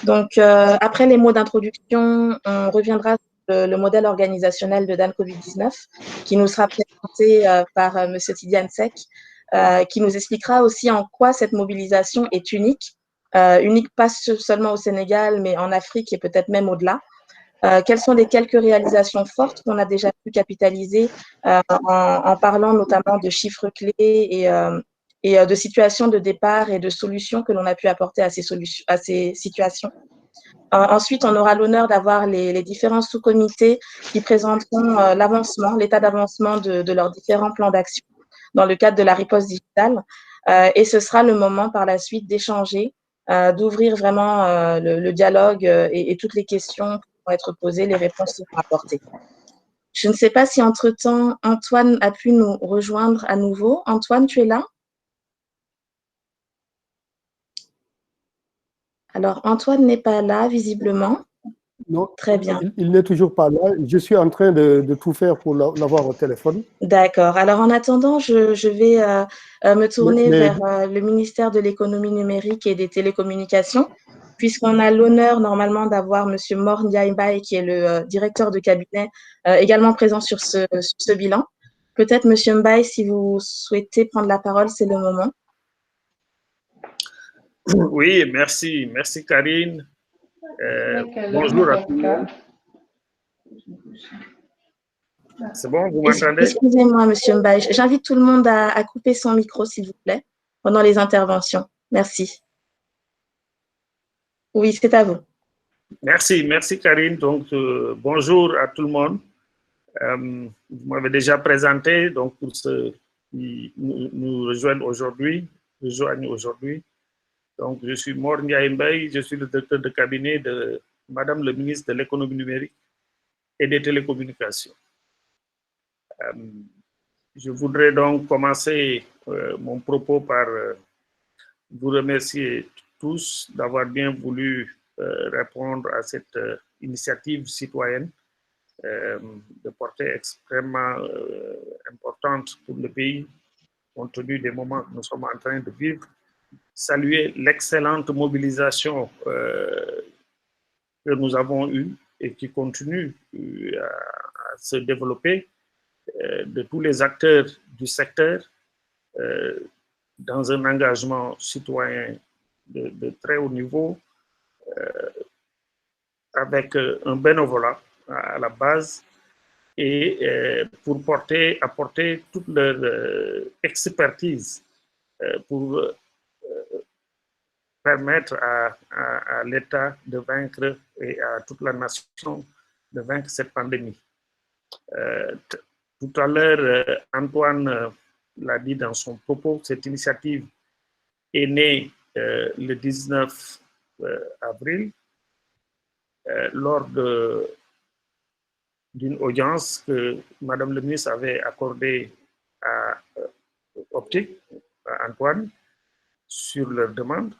Donc, après les mots d'introduction, on reviendra sur le modèle organisationnel de Dan Covid-19, qui nous sera présenté par M. Tidiane Seck, qui nous expliquera aussi en quoi cette mobilisation est unique, unique pas seulement au Sénégal, mais en Afrique et peut-être même au-delà. Quelles sont les quelques réalisations fortes qu'on a déjà pu capitaliser en parlant notamment de chiffres clés et de situations de départ et de solutions que l'on a pu apporter à ces situations. Ensuite, on aura l'honneur d'avoir les différents sous-comités qui présenteront l'avancement, l'état d'avancement de leurs différents plans d'action dans le cadre de la riposte digitale. Et ce sera le moment par la suite d'échanger, d'ouvrir vraiment le dialogue et toutes les questions vont être posées, les réponses seront apportées. Je ne sais pas si entre-temps, Antoine a pu nous rejoindre à nouveau. Antoine, tu es là? Alors, Antoine n'est pas là, visiblement. Non, très bien. Il n'est toujours pas là. Je suis en train de tout faire pour l'avoir au téléphone. D'accord. Alors, en attendant, je vais me tourner vers le ministère de l'économie numérique et des télécommunications, puisqu'on a l'honneur normalement d'avoir M. Mor Ndiaye, qui est le directeur de cabinet, également présent sur ce bilan. Peut-être, M. Mbaye, si vous souhaitez prendre la parole, c'est le moment. Oui, merci. Merci, Karine. Bonjour à tout le monde. C'est bon, vous m'entendez? Excusez-moi, M. Mbaye. J'invite tout le monde à couper son micro, s'il vous plaît, pendant les interventions. Merci. Oui, c'est à vous. Merci, merci, Karine. Donc, bonjour à tout le monde. Vous m'avez déjà présenté, donc pour ceux qui nous rejoignent aujourd'hui, donc, je suis Mor Ndiaye Mbaye, je suis le directeur de cabinet de Madame le ministre de l'économie numérique et des télécommunications. Je voudrais donc commencer mon propos par vous remercier tous d'avoir bien voulu répondre à cette initiative citoyenne de portée extrêmement importante pour le pays, compte tenu des moments que nous sommes en train de vivre. Saluer l'excellente mobilisation que nous avons eue et qui continue à se développer de tous les acteurs du secteur dans un engagement citoyen de très haut niveau, avec un bénévolat à la base et pour apporter toute leur expertise pour permettre à l'État de vaincre et à toute la nation de vaincre cette pandémie. Tout à l'heure, Antoine l'a dit dans son propos, cette initiative est née le 19 avril lors d'une audience que Madame le ministre avait accordée à Optique, à Antoine, sur leur demande.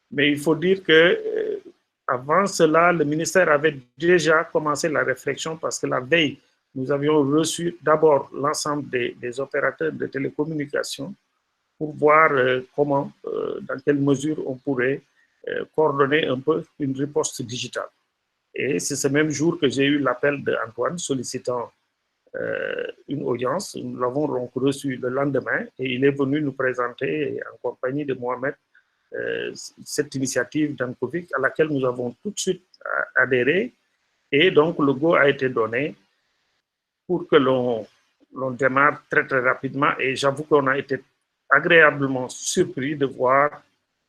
Mais il faut dire que avant cela, le ministère avait déjà commencé la réflexion parce que la veille, nous avions reçu d'abord l'ensemble des opérateurs de télécommunications pour voir comment, dans quelle mesure on pourrait coordonner un peu une riposte digitale. Et c'est ce même jour que j'ai eu l'appel d'Antoine sollicitant une audience. Nous l'avons donc reçu le lendemain et il est venu nous présenter en compagnie de Mohamed cette initiative d'Ancovic à laquelle nous avons tout de suite adhéré et donc le go a été donné pour que l'on démarre très très rapidement et j'avoue qu'on a été agréablement surpris de voir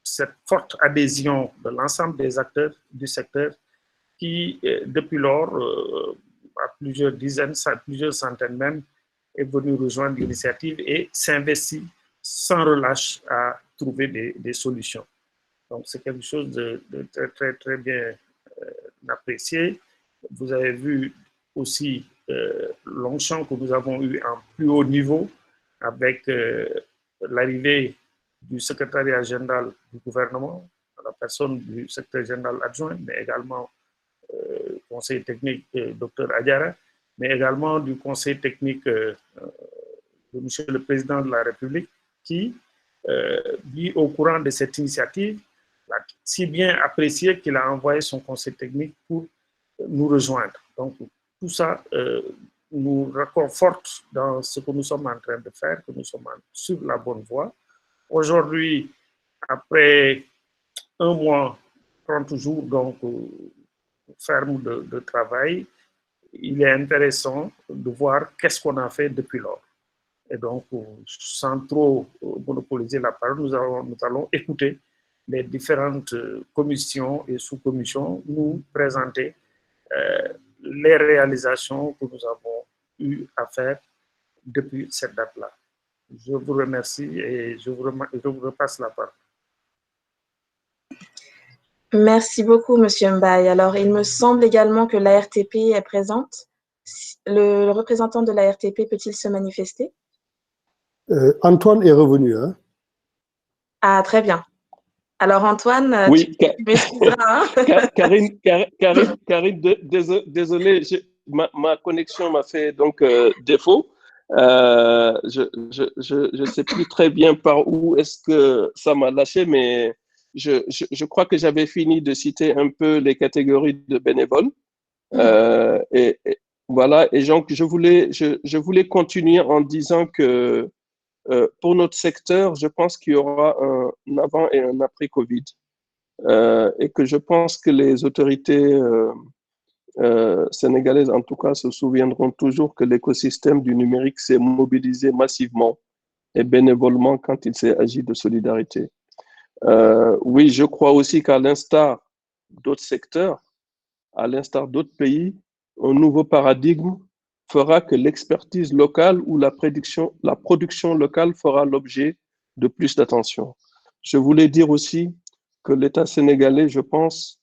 cette forte adhésion de l'ensemble des acteurs du secteur qui, depuis lors, à plusieurs dizaines, plusieurs centaines même, est venu rejoindre l'initiative et s'investit sans relâche à trouver des solutions. Donc, c'est quelque chose de très, très, très bien apprécié. Vous avez vu aussi Longchamp que nous avons eu en plus haut niveau avec l'arrivée du secrétariat général du gouvernement, à la personne du secrétaire général adjoint, mais également conseil technique Dr Adiara, mais également du conseil technique de Monsieur le Président de la République qui, lui, au courant de cette initiative, l'a si bien apprécié qu'il a envoyé son conseil technique pour nous rejoindre. Donc, tout ça nous réconforte dans ce que nous sommes en train de faire, que nous sommes sur la bonne voie. Aujourd'hui, après un mois, 30 jours, donc, ferme de travail, il est intéressant de voir qu'est-ce qu'on a fait depuis lors. Et donc, sans trop monopoliser la parole, nous allons écouter les différentes commissions et sous-commissions nous présenter les réalisations que nous avons eu à faire depuis cette date-là. Je vous remercie et je vous repasse la parole. Merci beaucoup, Monsieur Mbaye. Alors, il me semble également que l'ARTP est présente. Le représentant de l'ARTP peut-il se manifester? Antoine est revenu. Hein? Ah, très bien. Alors, Antoine, oui, tu m'excuseras. Hein? Karine, désolé, ma connexion m'a fait donc défaut. Je sais plus très bien par où est-ce que ça m'a lâché, mais je crois que j'avais fini de citer un peu les catégories de bénévoles. Et voilà, et donc je voulais continuer en disant que pour notre secteur, je pense qu'il y aura un avant et un après Covid. Et que je pense que les autorités sénégalaises, en tout cas, se souviendront toujours que l'écosystème du numérique s'est mobilisé massivement et bénévolement quand il s'est agi de solidarité. Oui, je crois aussi qu'à l'instar d'autres secteurs, à l'instar d'autres pays, un nouveau paradigme fera que l'expertise locale ou la production locale fera l'objet de plus d'attention. Je voulais dire aussi que l'État sénégalais, je pense,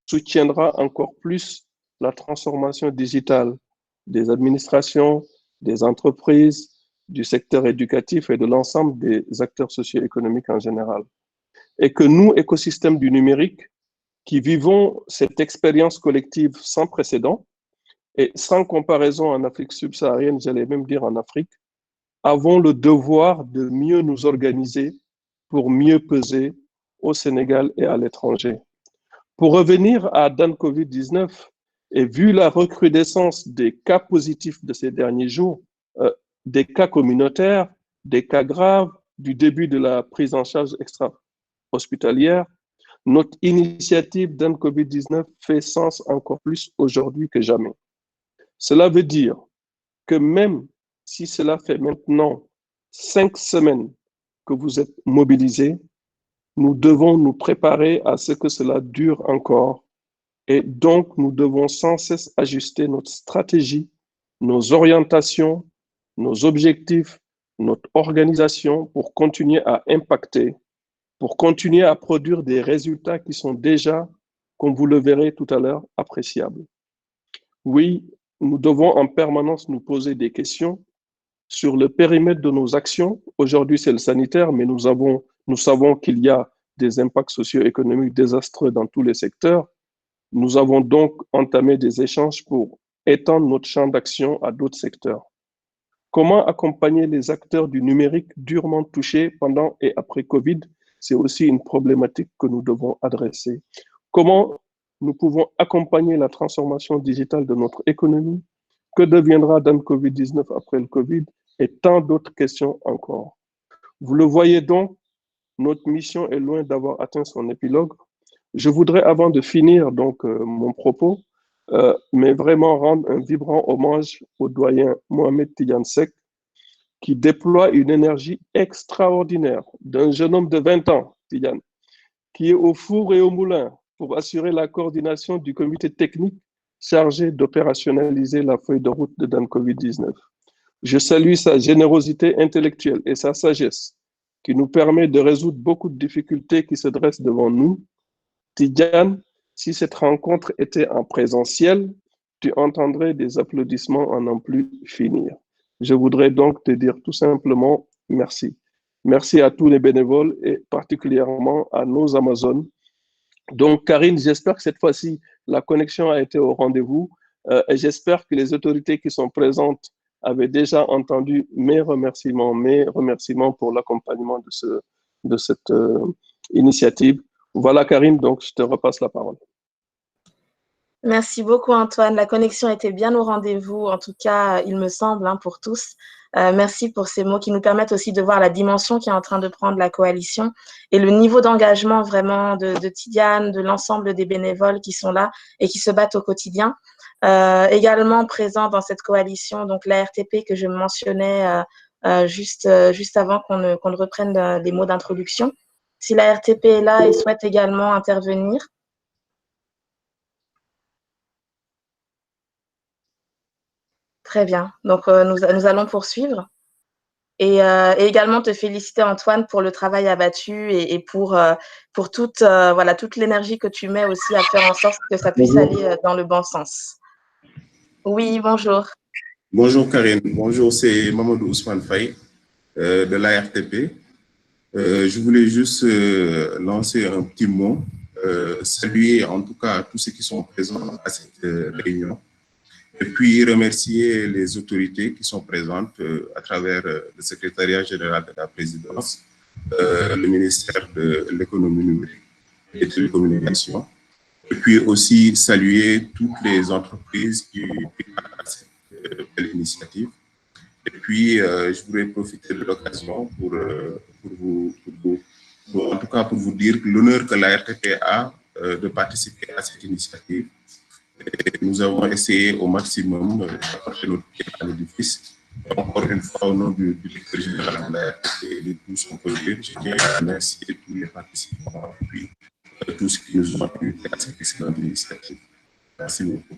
soutiendra encore plus la transformation digitale des administrations, des entreprises, du secteur éducatif et de l'ensemble des acteurs socio-économiques en général. Et que nous, écosystème du numérique, qui vivons cette expérience collective sans précédent et sans comparaison en Afrique subsaharienne, j'allais même dire en Afrique, avons le devoir de mieux nous organiser pour mieux peser au Sénégal et à l'étranger. Pour revenir à Dan Covid-19, et vu la recrudescence des cas positifs de ces derniers jours, des cas communautaires, des cas graves, du début de la prise en charge extra-hospitalière, notre initiative Dan Covid-19 fait sens encore plus aujourd'hui que jamais. Cela veut dire que même si cela fait maintenant 5 semaines que vous êtes mobilisés, nous devons nous préparer à ce que cela dure encore. Et donc, nous devons sans cesse ajuster notre stratégie, nos orientations, nos objectifs, notre organisation pour continuer à impacter, pour continuer à produire des résultats qui sont déjà, comme vous le verrez tout à l'heure, appréciables. Oui, nous devons en permanence nous poser des questions sur le périmètre de nos actions. Aujourd'hui, c'est le sanitaire, mais nous savons qu'il y a des impacts socio-économiques désastreux dans tous les secteurs. Nous avons donc entamé des échanges pour étendre notre champ d'action à d'autres secteurs. Comment accompagner les acteurs du numérique durement touchés pendant et après Covid? C'est aussi une problématique que nous devons adresser. Comment nous pouvons accompagner la transformation digitale de notre économie? Que deviendra Dan Covid-19 après le Covid? Et tant d'autres questions encore. Vous le voyez donc, notre mission est loin d'avoir atteint son épilogue. Je voudrais, avant de finir donc mon propos, mais vraiment rendre un vibrant hommage au doyen Mohamed Tidiane Seck, qui déploie une énergie extraordinaire d'un jeune homme de 20 ans, Tidiane, qui est au four et au moulin pour assurer la coordination du comité technique chargé d'opérationnaliser la feuille de route de Dan Covid-19. Je salue sa générosité intellectuelle et sa sagesse qui nous permet de résoudre beaucoup de difficultés qui se dressent devant nous. Tidiane, si cette rencontre était en présentiel, tu entendrais des applaudissements à n'en plus finir. Je voudrais donc te dire tout simplement merci. Merci à tous les bénévoles et particulièrement à nos Amazones. Donc, Karine, j'espère que cette fois-ci, la connexion a été au rendez-vous et j'espère que les autorités qui sont présentes avaient déjà entendu mes remerciements pour l'accompagnement de cette initiative. Voilà, Karine, donc je te repasse la parole. Merci beaucoup, Antoine. La connexion était bien au rendez-vous, en tout cas, il me semble, hein, pour tous. Merci pour ces mots qui nous permettent aussi de voir la dimension qui est en train de prendre la coalition et le niveau d'engagement vraiment de Tidiane, de l'ensemble des bénévoles qui sont là et qui se battent au quotidien. Également présent dans cette coalition, donc la RTP que je mentionnais juste avant qu'on ne reprenne les mots d'introduction. Si la RTP est là et souhaite également intervenir. Très bien. Donc, nous allons poursuivre. Et également te féliciter, Antoine, pour le travail abattu et pour toute l'énergie que tu mets aussi à faire en sorte que ça puisse aller dans le bon sens. Oui, bonjour. Bonjour Karine, bonjour, c'est Mamadou Ousmane Faye de l'ARTP. Je voulais juste lancer un petit mot, saluer en tout cas tous ceux qui sont présents à cette réunion et puis remercier les autorités qui sont présentes à travers le secrétariat général de la présidence, le ministère de l'économie numérique et des télécommunications, et puis aussi saluer toutes les entreprises qui ont pris part à cette belle initiative. Et puis, je voudrais profiter de l'occasion pour en tout cas pour vous dire l'honneur que la RTP a de participer à cette initiative. Et nous avons essayé au maximum d'apporter notre pierre à l'édifice. Encore une fois, au nom du directeur général de la RTP et de tout son collègue, je tiens à remercier tous les participants et puis tous qui nous ont aidés à cette excellente initiative. Merci beaucoup.